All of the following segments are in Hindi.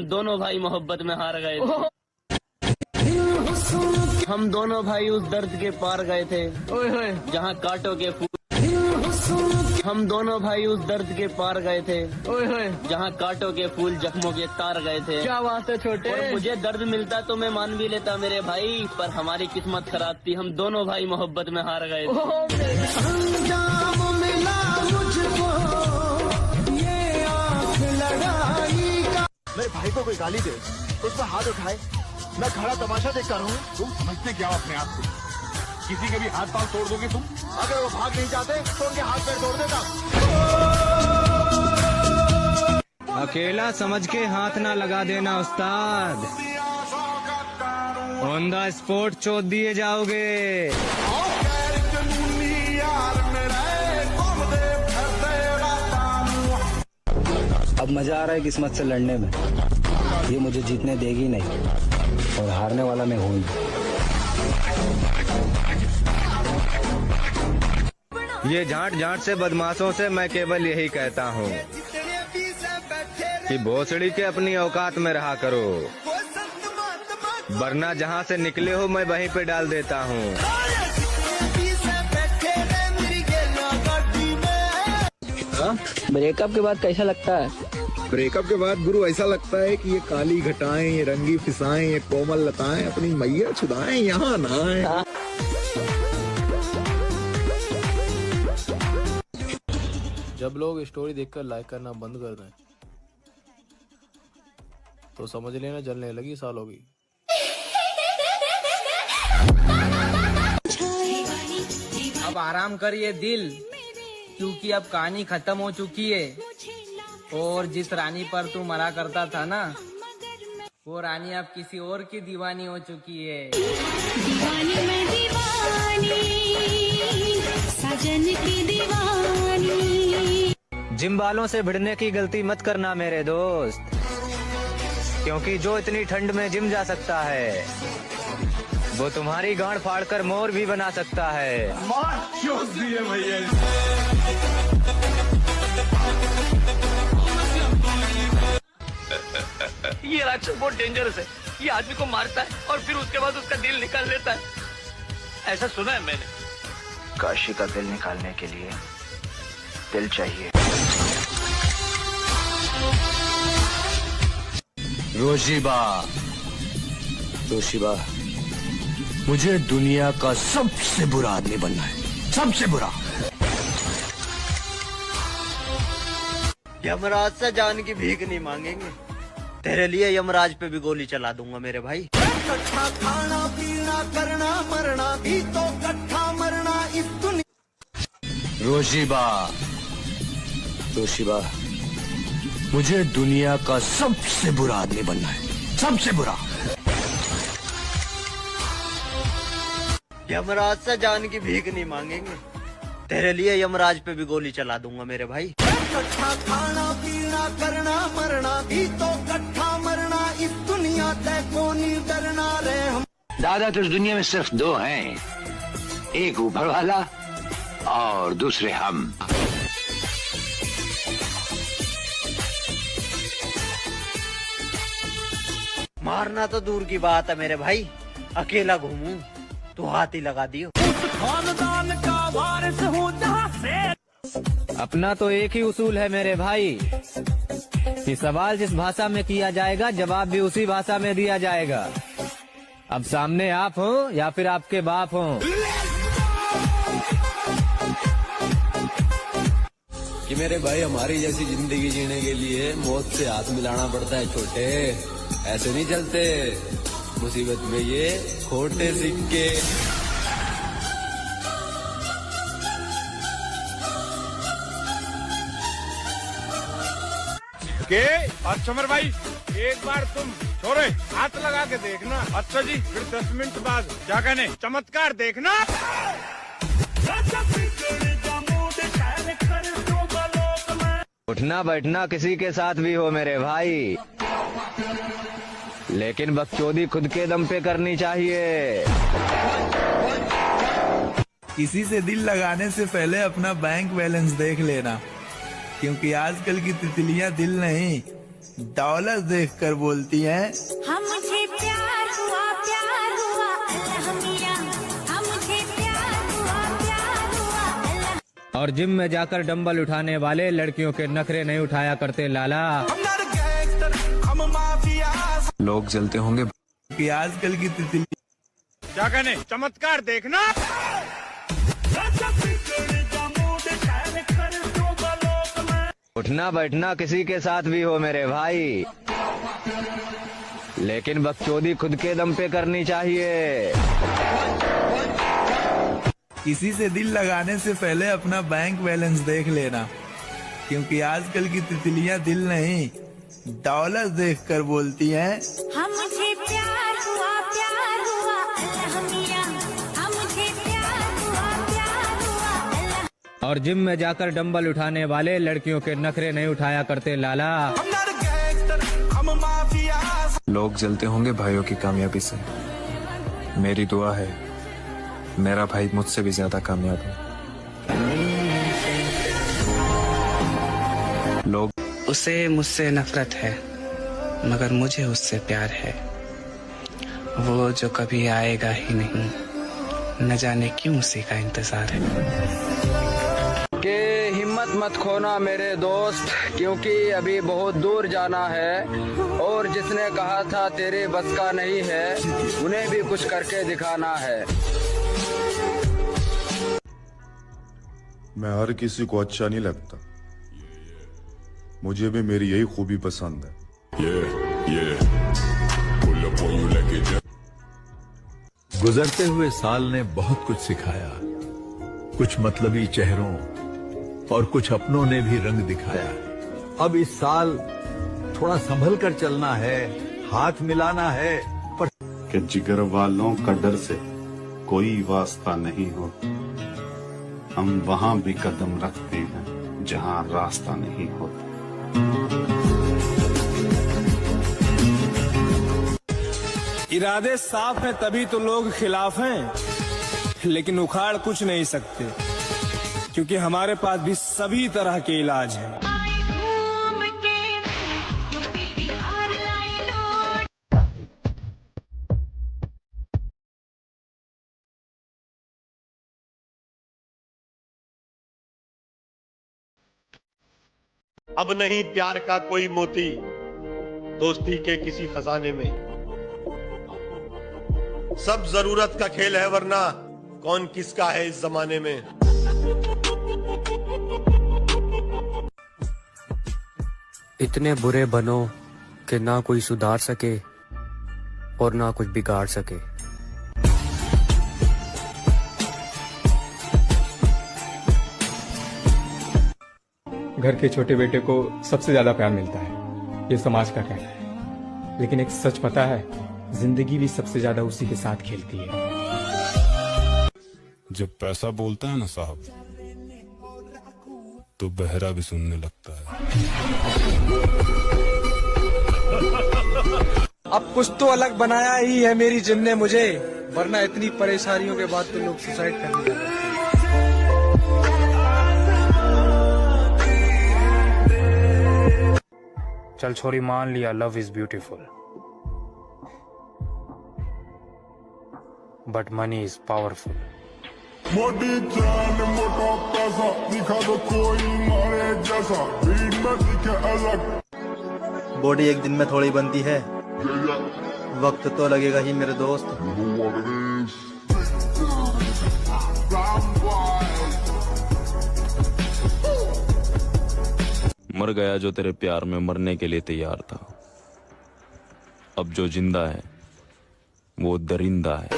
दोनों भाई मोहब्बत में हार गए थे। हम दोनों भाई उस दर्द के पार गए थे जहाँ कांटों के फूल। हम दोनों भाई उस दर्द के पार गए थे जहाँ कांटों के फूल जख्मों के तार गए थे। क्या बात है छोटे। और मुझे दर्द मिलता तो मैं मान भी लेता मेरे भाई, पर हमारी किस्मत खराब थी, हम दोनों भाई मोहब्बत में हार गए थे। मेरे भाई को कोई गाली दे, उस पर हाथ उठाए, मैं खड़ा तमाशा देख कर हूँ। तुम समझते क्या हो अपने आप को? किसी के भी हाथ पांव तोड़ दोगे तुम? अगर वो भाग नहीं जाते तो उनके हाथ पैर तोड़ देता। अकेला समझ के हाथ ना लगा देना उस्ताद, ऑन द स्पॉट चोट दिए जाओगे। अब मजा आ रहा है किस्मत से लड़ने में। ये मुझे जीतने देगी नहीं और हारने वाला मैं हूँ। ये झांट झांट से बदमाशों से मैं केवल यही कहता हूँ कि भोसड़ी के अपनी औकात में रहा करो, वरना जहाँ से निकले हो मैं वहीं पे डाल देता हूँ। ब्रेकअप के बाद कैसा लगता है? ब्रेकअप के बाद गुरु ऐसा लगता है कि ये काली घटाएं, ये रंगी फिसाएं, ये कोमल लताएं अपनी मैया छुदाएं, यहाँ ना आए। जब लोग स्टोरी देखकर लाइक करना बंद कर दें तो समझ लेना जलने लगी सालों की। अब आराम करिए दिल, क्योंकि अब कहानी खत्म हो चुकी है। और जिस रानी पर तू मरा करता था ना, वो रानी अब किसी और की दीवानी हो चुकी है। दीवानी मैं दीवानी, साजन की दीवानी। जिम वालों से भिड़ने की गलती मत करना मेरे दोस्त, क्योंकि जो इतनी ठंड में जिम जा सकता है वो तुम्हारी गांड फाड़कर मोर भी बना सकता है। मार क्यों दिए भैया? ये राक्षस बहुत डेंजरस है, ये आदमी को मारता है और फिर उसके बाद उसका दिल निकाल लेता है, ऐसा सुना है मैंने। काशी का दिल निकालने के लिए दिल चाहिए। तोशिबा, मुझे दुनिया का सबसे बुरा आदमी बनना है, सबसे बुरा। यमराज से जान की भीख नहीं मांगेंगे, तेरे लिए यमराज पे भी गोली चला दूंगा मेरे भाई। कट्ठा खाना पीना करना मरना भी तो कट्ठा मरना इस दुनिया। तोशिबा, मुझे दुनिया का सबसे बुरा आदमी बनना है, सबसे बुरा। यमराज से जान की भीख नहीं मांगेंगे, तेरे लिए यमराज पे भी गोली चला दूंगा मेरे भाई। कट्ठा खाना पीना करना मरना भी तो कट्ठा मरना इस दुनिया से कौन डरना रे हम। दादा तो इस दुनिया में सिर्फ दो हैं, एक ऊपर वाला और दूसरे हम। मारना तो दूर की बात है मेरे भाई, अकेला घूमूं तो हाथ ही लगा दियो। खानदान का वारिस हूँ जहाँ से। अपना तो एक ही उसूल है मेरे भाई कि सवाल जिस भाषा में किया जाएगा जवाब भी उसी भाषा में दिया जाएगा। अब सामने आप हो या फिर आपके बाप हो। कि मेरे भाई हमारी जैसी जिंदगी जीने के लिए मौत से हाथ मिलाना पड़ता है छोटे, ऐसे नहीं चलते मुसीबत में ये खोटे सिक्के। के अच्छा भाई, एक बार तुम छोरे हाथ लगा के देखना। अच्छा जी, फिर 10 मिनट बाद क्या कहने चमत्कार देखना। उठना बैठना किसी के साथ भी हो मेरे भाई, लेकिन बकचोदी खुद के दम पे करनी चाहिए। किसी से दिल लगाने से पहले अपना बैंक बैलेंस देख लेना, क्योंकि आजकल की तितलियां दिल नहीं डॉलर देखकर बोलती हैं। हम मुझे प्यार हुआ अल्लाह मियां, हम मुझे प्यार हुआ अल्लाह। और जिम में जाकर डंबल उठाने वाले लड़कियों के नखरे नहीं उठाया करते लाला। लोग जलते होंगे कि आजकल की तितली। क्या कहने, चमत्कार देखना। उठना बैठना किसी के साथ भी हो मेरे भाई, लेकिन बकचोदी खुद के दम पे करनी चाहिए। किसी से दिल लगाने से पहले अपना बैंक बैलेंस देख लेना, क्योंकि आजकल की तितलियां दिल नहीं डॉलर देखकर बोलती हैं। हम मुझे प्यार हुआ अल्लाह मियां, हम मुझे प्यार हुआ अल्लाह। और जिम में जाकर डंबल उठाने वाले लड़कियों के नखरे नहीं उठाया करते लाला। लोग जलते होंगे भाइयों की कामयाबी से। मेरी दुआ है मेरा भाई मुझसे भी ज्यादा कामयाब है। लोग उसे मुझसे नफरत है, मगर मुझे उससे प्यार है। वो जो कभी आएगा ही नहीं, न जाने क्यों उसी का इंतजार है। कि हिम्मत मत खोना मेरे दोस्त, क्योंकि अभी बहुत दूर जाना है, और जिसने कहा था तेरे बस का नहीं है, उन्हें भी कुछ करके दिखाना है। मैं हर किसी को अच्छा नहीं लगता, मुझे भी मेरी यही खूबी पसंद है। गुजरते हुए साल ने बहुत कुछ सिखाया, कुछ मतलबी चेहरों और कुछ अपनों ने भी रंग दिखाया। अब इस साल थोड़ा संभल कर चलना है, हाथ मिलाना है, पर कि जिगर वालों का डर से कोई वास्ता नहीं हो। हम वहाँ भी कदम रखते हैं जहाँ रास्ता नहीं होता। इरादे साफ हैं तभी तो लोग खिलाफ हैं, लेकिन उखाड़ कुछ नहीं सकते, क्योंकि हमारे पास भी सभी तरह के इलाज हैं। अब नहीं प्यार का कोई मोती दोस्ती के किसी खजाने में। सब जरूरत का खेल है, वरना कौन किसका है इस जमाने में। इतने बुरे बनो कि ना कोई सुधार सके और ना कुछ बिगाड़ सके। घर के छोटे बेटे को सबसे ज्यादा प्यार मिलता है, ये समाज का कहना है, लेकिन एक सच पता है, जिंदगी भी सबसे ज्यादा उसी के साथ खेलती है। जब पैसा बोलता है ना साहब, तो बहरा भी सुनने लगता है। अब कुछ तो अलग बनाया ही है मेरी जिम ने मुझे, वरना इतनी परेशानियों के बाद तो लोग सुसाइड करने लगे। चल छोरी, मान लिया love is beautiful, but money is powerful. मोटी जान मोटा पैसा दिखा दो कोई मारे जैसा, भीड़ में दिखे अलग। बॉडी एक दिन में थोड़ी बनती है, वक्त तो लगेगा ही मेरे दोस्त। मर गया जो तेरे प्यार में मरने के लिए तैयार था, अब जो जिंदा है वो दरिंदा है।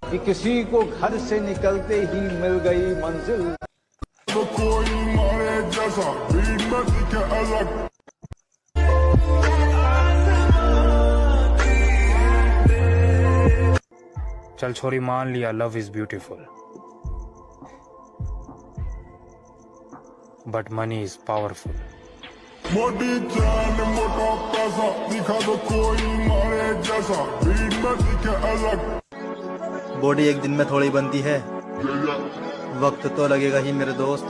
कि किसी को घर से निकलते ही मिल गई मंजिल, तो कोई मारे जैसा, भीड़ में दिखे अलग। चल छोरी, मान लिया love is beautiful, but money is powerful. मोटी जान मोटा पैसा दिखा दो कोई मारे जैसा, भीड़ में दिखे अलग। बॉडी एक दिन में थोड़ी बनती है, वक्त तो लगेगा ही मेरे दोस्त।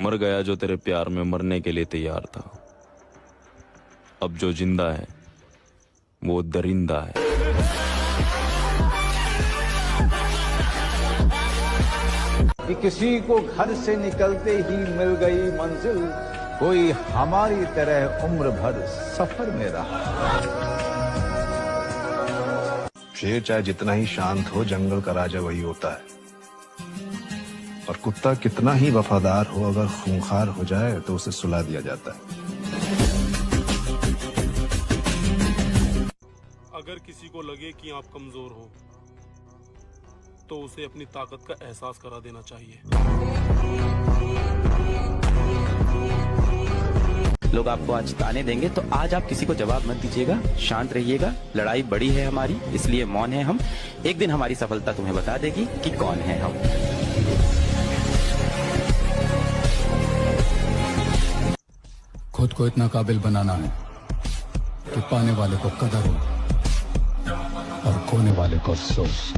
मर गया जो तेरे प्यार में मरने के लिए तैयार था। अब जो जिंदा है वो दरिंदा है। कि किसी को घर से निकलते ही मिल गई मंजिल, कोई हमारी तरह उम्र भर सफर में रहा। शेर चाहे जितना ही शांत हो, जंगल का राजा वही होता है। और कुत्ता कितना ही वफादार हो, अगर खूंखार हो जाए तो उसे सुला दिया जाता है। अगर किसी को लगे कि आप कमजोर हो तो उसे अपनी ताकत का एहसास करा देना चाहिए। लोग आपको आज ताने देंगे तो आज आप किसी को जवाब मत दीजिएगा, शांत रहिएगा। लड़ाई बड़ी है हमारी, इसलिए मौन है हम। एक दिन हमारी सफलता तुम्हें बता देगी कि कौन है हम। खुद को इतना काबिल बनाना है कि पाने वाले को कदर हो और खोने वाले को अफसोस।